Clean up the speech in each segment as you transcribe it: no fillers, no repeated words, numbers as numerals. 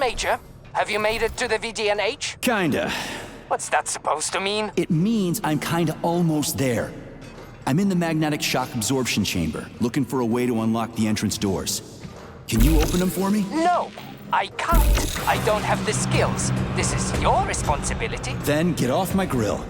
Major, have you made it to the VDNH? Kinda. What's that supposed to mean? It means I'm kinda almost there. I'm in the magnetic shock absorption chamber, looking for a way to unlock the entrance doors. Can you open them for me? No, I can't. I don't have the skills. This is your responsibility. Then get off my grill.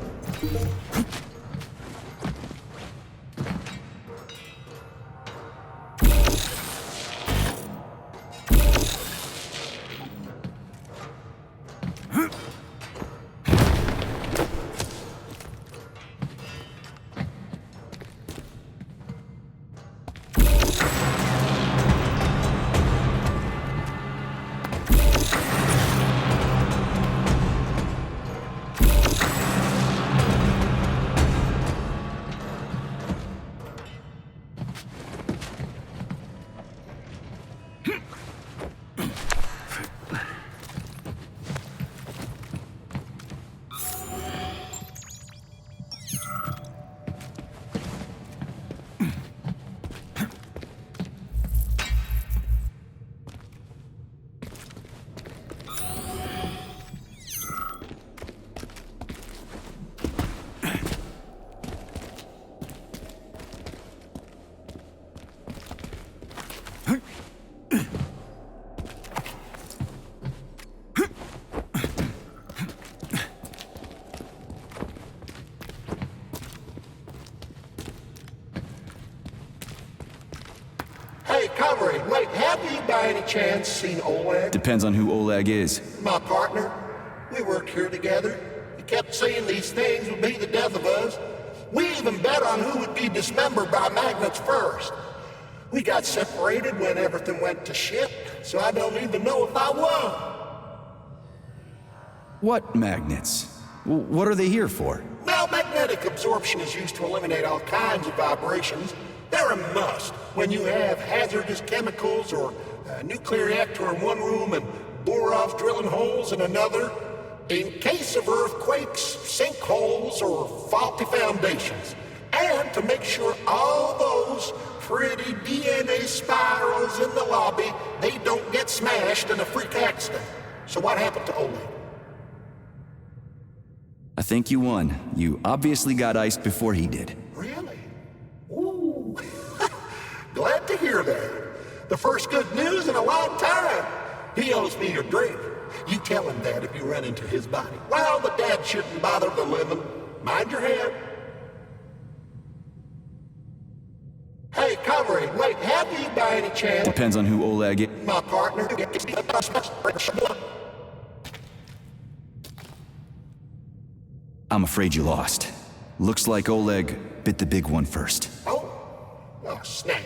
Hey, comrade, wait, have you by any chance seen Oleg? Depends on who Oleg is. My partner. We worked here together. He kept saying these things would be the death of us. We even bet on who would be dismembered by magnets first. We got separated when everything went to shit, so I don't even know if I won. What magnets? What are they here for? Well, magnetic absorption is used to eliminate all kinds of vibrations. They're a must when you have hazardous chemicals or a nuclear reactor in one room and Borovs drilling holes in another. In case of earthquakes, sinkholes, or faulty foundations. And to make sure all those pretty DNA spirals in the lobby, they don't get smashed in a freak accident. So what happened to Oleg? I think you won. You obviously got iced before he did. Really? Ooh. Glad to hear that. The first good news in a long time. He owes me a drink. You tell him that if you run into his body. Well, the dad shouldn't bother the living. Mind your head. Hey, comrade, wait, have you by any chance... Depends on who Oleg is. My partner... I'm afraid you lost. Looks like Oleg bit the big one first. Oh, snap.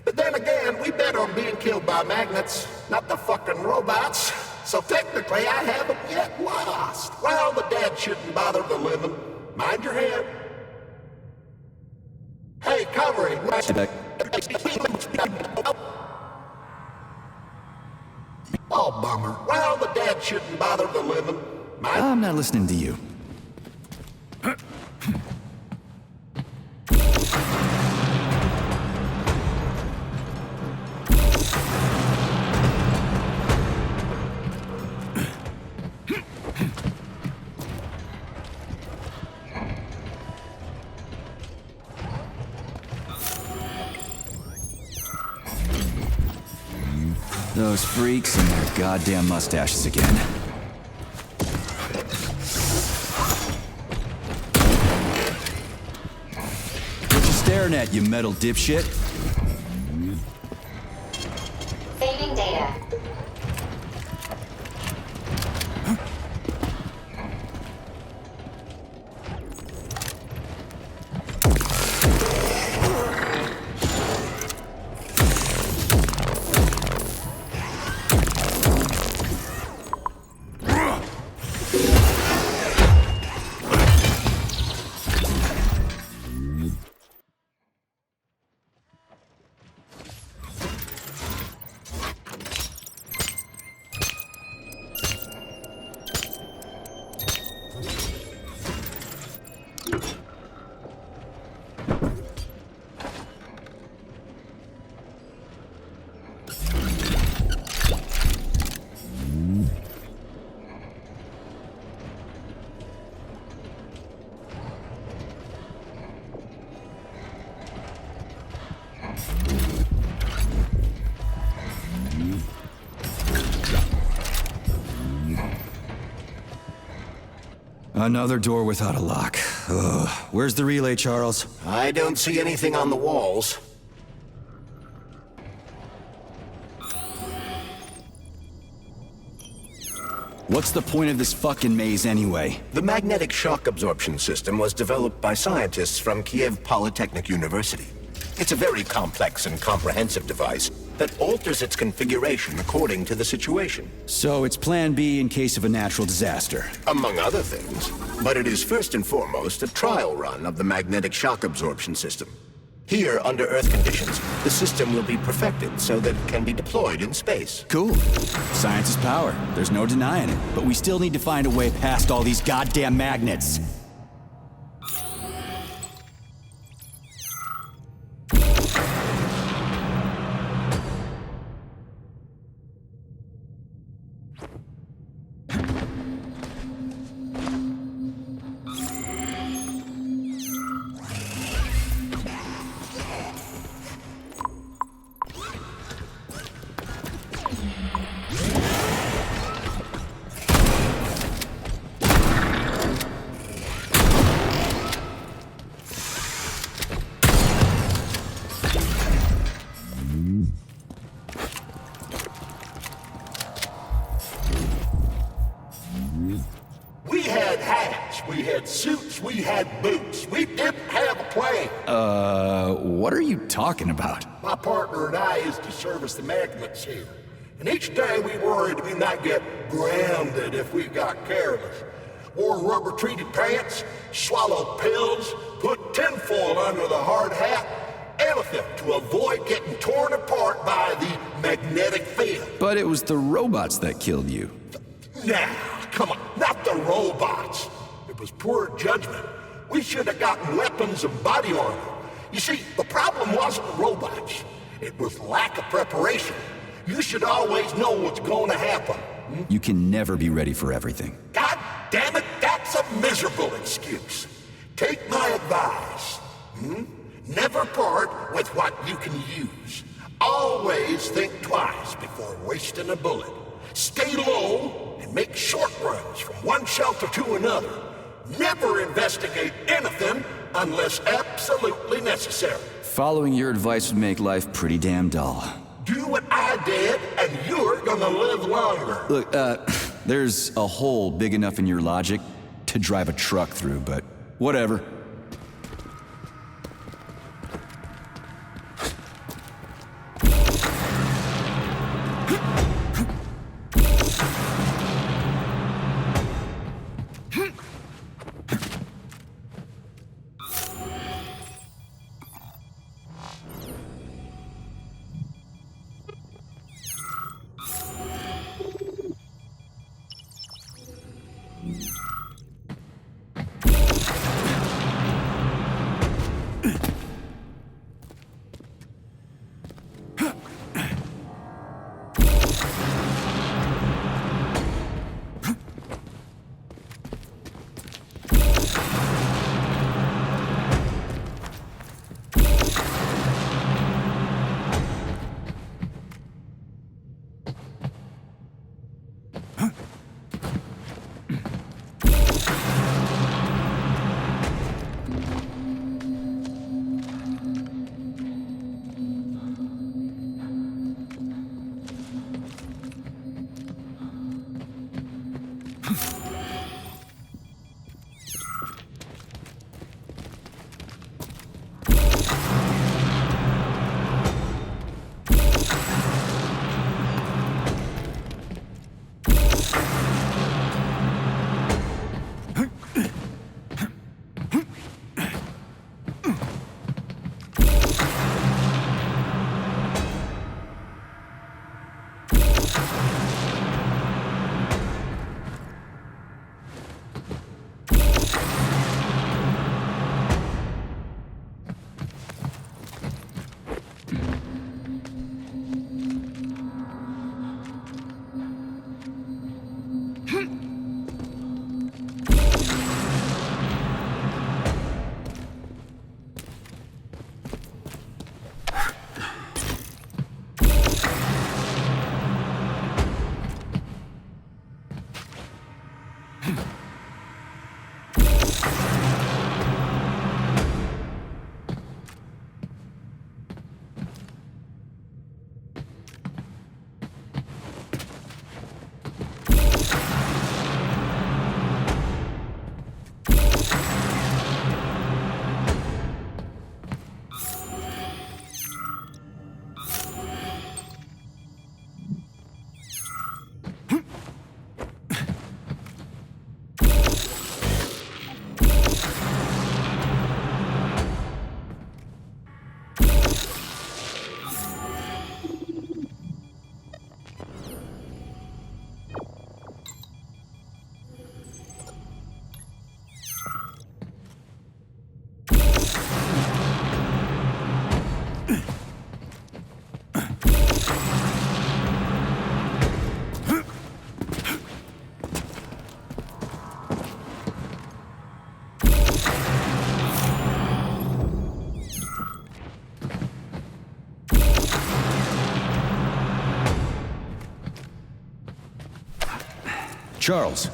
But then again, we bet on being killed by magnets, not the fucking robots. So technically, I haven't yet lost. Well, the dad shouldn't bother the living. Mind your head. Hey, comrade, oh, bummer. Well, the dad shouldn't bother the living. I'm not listening to you. Those freaks and their goddamn mustaches again. What you staring at, you metal dipshit? Saving data. Another door without a lock. Ugh. Where's the relay, Charles? I don't see anything on the walls. What's the point of this fucking maze anyway? The magnetic shock absorption system was developed by scientists from Kiev Polytechnic University. It's a very complex and comprehensive device that alters its configuration according to the situation. So it's plan B in case of a natural disaster. Among other things. But it is first and foremost a trial run of the magnetic shock absorption system. Here, under Earth conditions, the system will be perfected so that it can be deployed in space. Cool. Science is power. There's no denying it. But we still need to find a way past all these goddamn magnets. We had hats, we had suits, we had boots. We didn't have a plan. What are you talking about? My partner and I used to service the magnets here. And each day we worried we might get grounded if we got careless. Wore rubber-treated pants, swallowed pills, put tinfoil under the hard hat, anything to avoid getting torn apart by the magnetic field. But it was the robots that killed you. Now, come on, not the robots. It was poor judgment. We should have gotten weapons and body armor. You see, the problem wasn't the robots. It was lack of preparation. You should always know what's going to happen. You can never be ready for everything. God damn it, that's a miserable excuse. Take my advice. Never part with what you can use. Always think twice before wasting a bullet. Stay low and make short runs from one shelter to another. Never investigate anything unless absolutely necessary. Following your advice would make life pretty damn dull. Do what I did, and you're gonna live longer. Look, there's a hole big enough in your logic to drive a truck through, but whatever. Charles,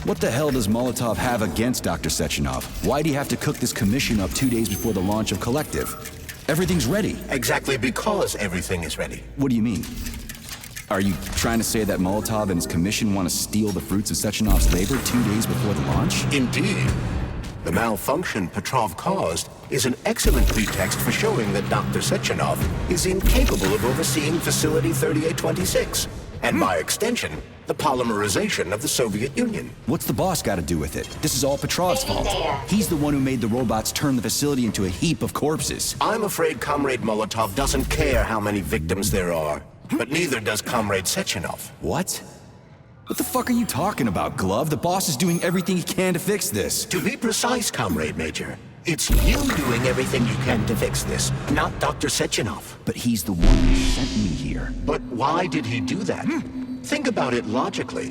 what the hell does Molotov have against Dr. Sechenov? Why'd he have to cook this commission up 2 days before the launch of Collective? Everything's ready. Exactly because everything is ready. What do you mean? Are you trying to say that Molotov and his commission want to steal the fruits of Sechenov's labor 2 days before the launch? Indeed. The malfunction Petrov caused is an excellent pretext for showing that Dr. Sechenov is incapable of overseeing Facility 3826, and by extension, the polymerization of the Soviet Union. What's the boss got to do with it? This is all Petrov's fault. Data. He's the one who made the robots turn the facility into a heap of corpses. I'm afraid Comrade Molotov doesn't care how many victims there are, but neither does Comrade Sechenov. What? What the fuck are you talking about, Glove? The boss is doing everything he can to fix this. To be precise, Comrade Major, it's you doing everything you can to fix this, not Dr. Sechenov. But he's the one who sent me here. But why did he do that? Think about it logically.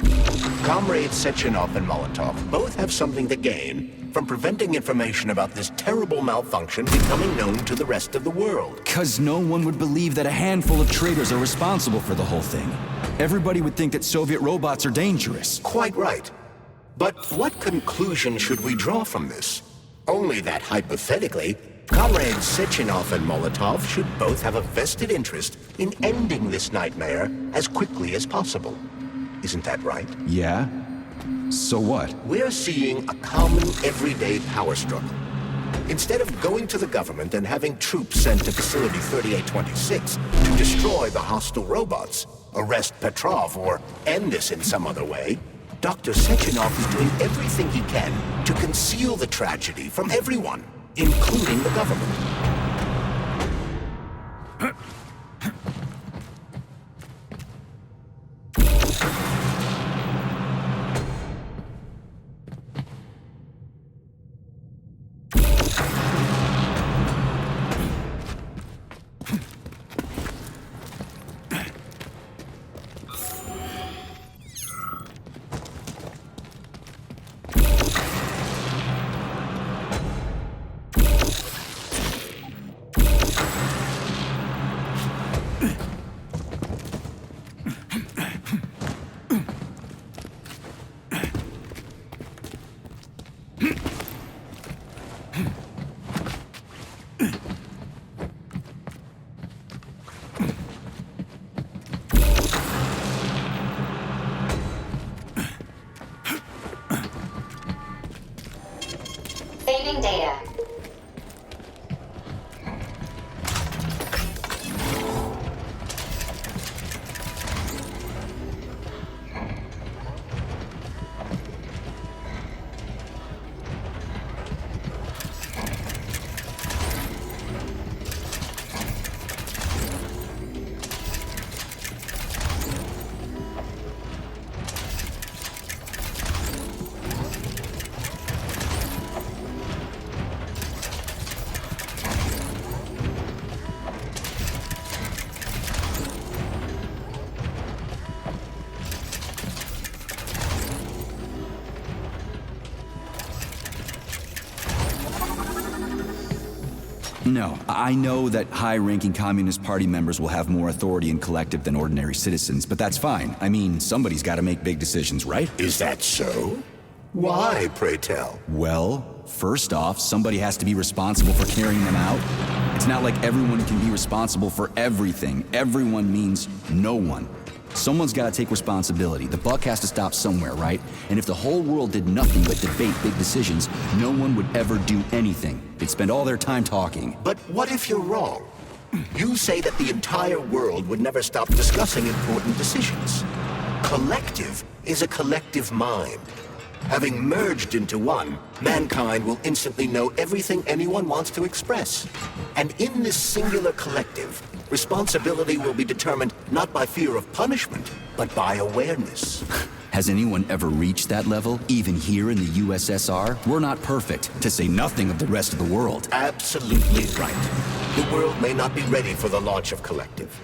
Comrades Sechenov and Molotov both have something to gain from preventing information about this terrible malfunction becoming known to the rest of the world. 'Cause no one would believe that a handful of traitors are responsible for the whole thing. Everybody would think that Soviet robots are dangerous. Quite right. But what conclusion should we draw from this? Only that hypothetically, Comrades Sechenov and Molotov should both have a vested interest in ending this nightmare as quickly as possible. Isn't that right? Yeah? So what? We're seeing a common everyday power struggle. Instead of going to the government and having troops sent to Facility 3826 to destroy the hostile robots, arrest Petrov, or end this in some other way, Dr. Sechenov is doing everything he can to conceal the tragedy from everyone, including the government. Saving data. No, I know that high-ranking Communist Party members will have more authority in Collective than ordinary citizens, but that's fine. I mean, somebody's got to make big decisions, right? Is that so? Why, pray tell? Well, first off, somebody has to be responsible for carrying them out. It's not like everyone can be responsible for everything. Everyone means no one. Someone's got to take responsibility. The buck has to stop somewhere, right? And if the whole world did nothing but debate big decisions, no one would ever do anything. They'd spend all their time talking. But what if you're wrong? You say that the entire world would never stop discussing important decisions. Collective is a collective mind. Having merged into one, mankind will instantly know everything anyone wants to express. And in this singular collective, responsibility will be determined not by fear of punishment, but by awareness. Has anyone ever reached that level, even here in the USSR? We're not perfect, to say nothing of the rest of the world. Absolutely right. The world may not be ready for the launch of Collective.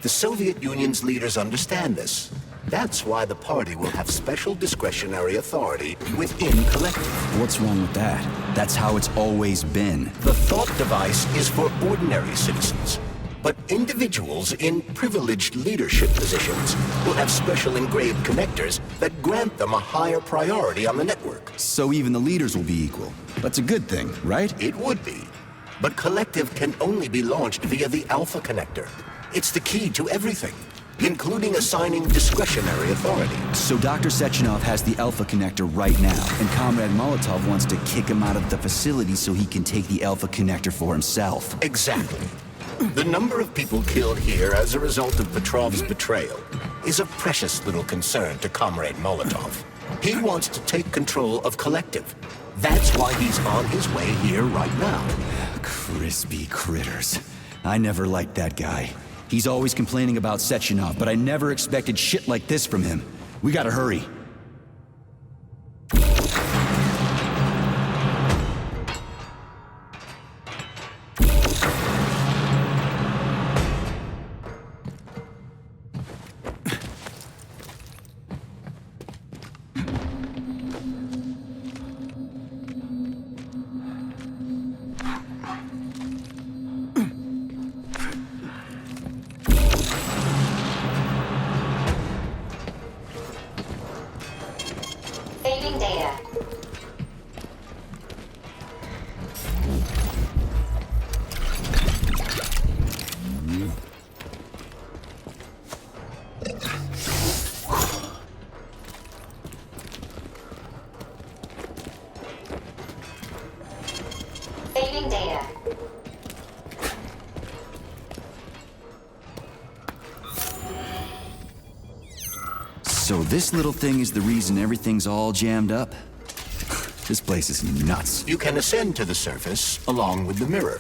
The Soviet Union's leaders understand this. That's why the party will have special discretionary authority within Collective. What's wrong with that? That's how it's always been. The thought device is for ordinary citizens. but individuals in privileged leadership positions will have special engraved connectors that grant them a higher priority on the network. So even the leaders will be equal. That's a good thing, right? It would be. But Collective can only be launched via the Alpha Connector. It's the key to everything, including assigning discretionary authority. So Dr. Sechenov has the Alpha Connector right now, and Comrade Molotov wants to kick him out of the facility so he can take the Alpha Connector for himself. Exactly. The number of people killed here as a result of Petrov's betrayal is a precious little concern to Comrade Molotov. He wants to take control of Collective. That's why he's on his way here right now. Crispy critters. I never liked that guy. He's always complaining about Sechenov, but I never expected shit like this from him. We gotta hurry. Saving data. Saving data. So this little thing is the reason everything's all jammed up? This place is nuts. You can ascend to the surface along with the mirror.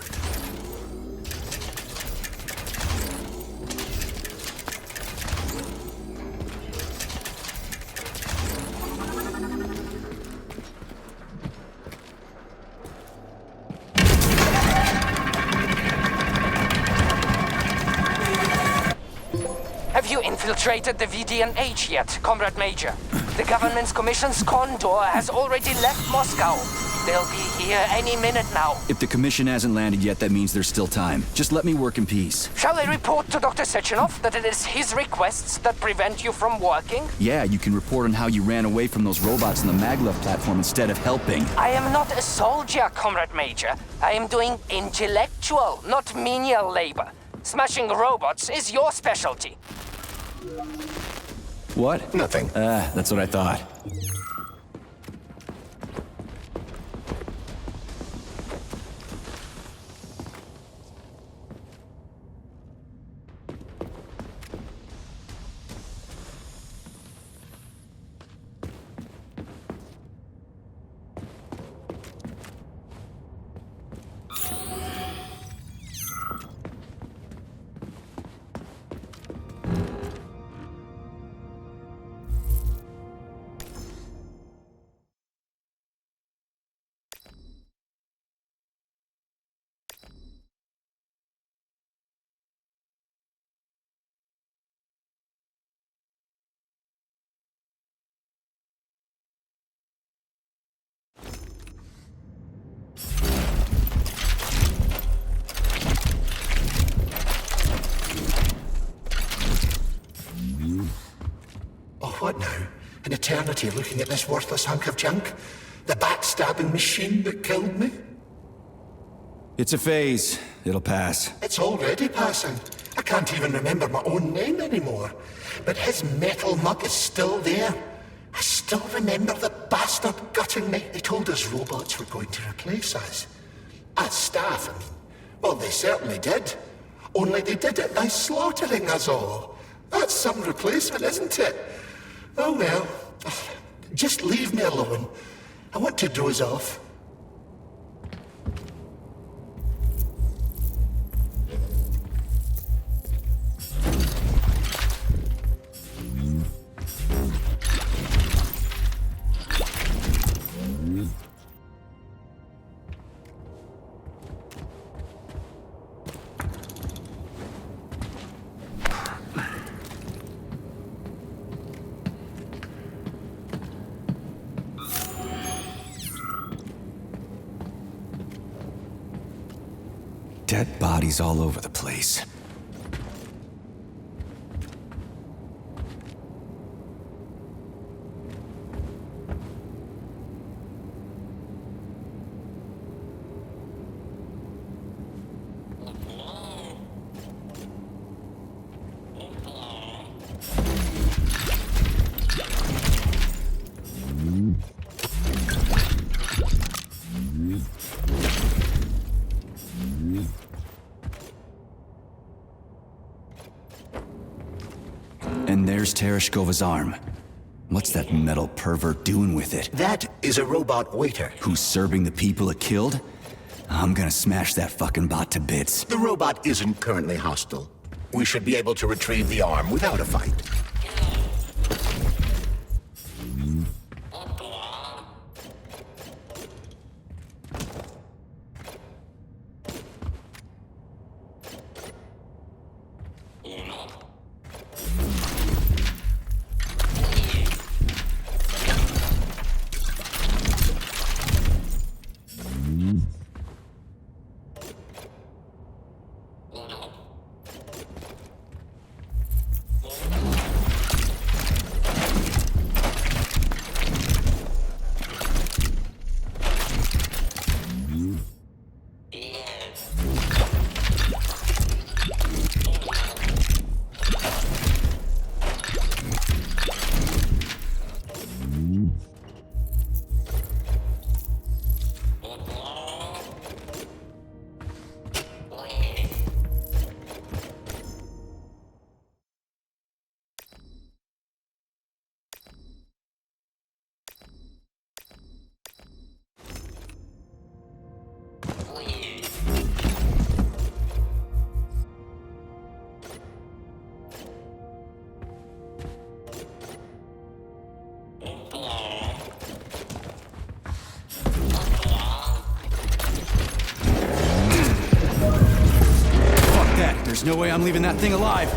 Have you infiltrated the VDNH yet, Comrade Major? The government's commission's Condor has already left Moscow. They'll be here any minute now. If the commission hasn't landed yet, that means there's still time. Just let me work in peace. Shall I report to Dr. Sechenov that it is his requests that prevent you from working? Yeah, you can report on how you ran away from those robots on the Maglev platform instead of helping. I am not a soldier, Comrade Major. I am doing intellectual, not menial labor. Smashing robots is your specialty. What? Nothing. That's what I thought. What now? An eternity looking at this worthless hunk of junk? The backstabbing machine that killed me? It's a phase. It'll pass. It's already passing. I can't even remember my own name anymore. But his metal mug is still there. I still remember the bastard gutting me. They told us robots were going to replace us. As staff, I mean. Well, they certainly did. Only they did it by slaughtering us all. That's some replacement, isn't it? Oh well. Just leave me alone. I want to doze off. Dead bodies all over the place. Where's Tereshkova's arm? What's that metal pervert doing with it? That is a robot waiter. Who's serving the people it killed? I'm gonna smash that fucking bot to bits. The robot isn't currently hostile. We should be able to retrieve the arm without a fight. There's no way I'm leaving that thing alive.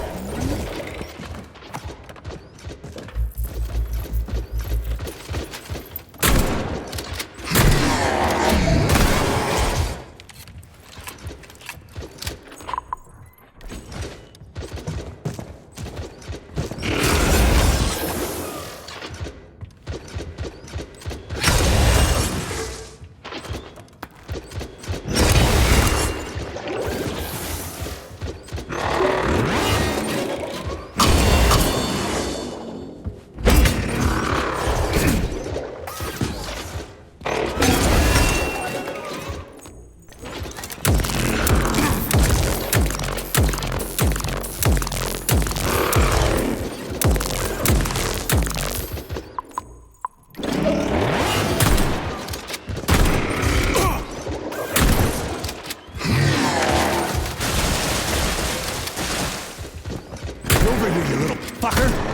Over here, you little fucker!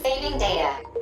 Saving data.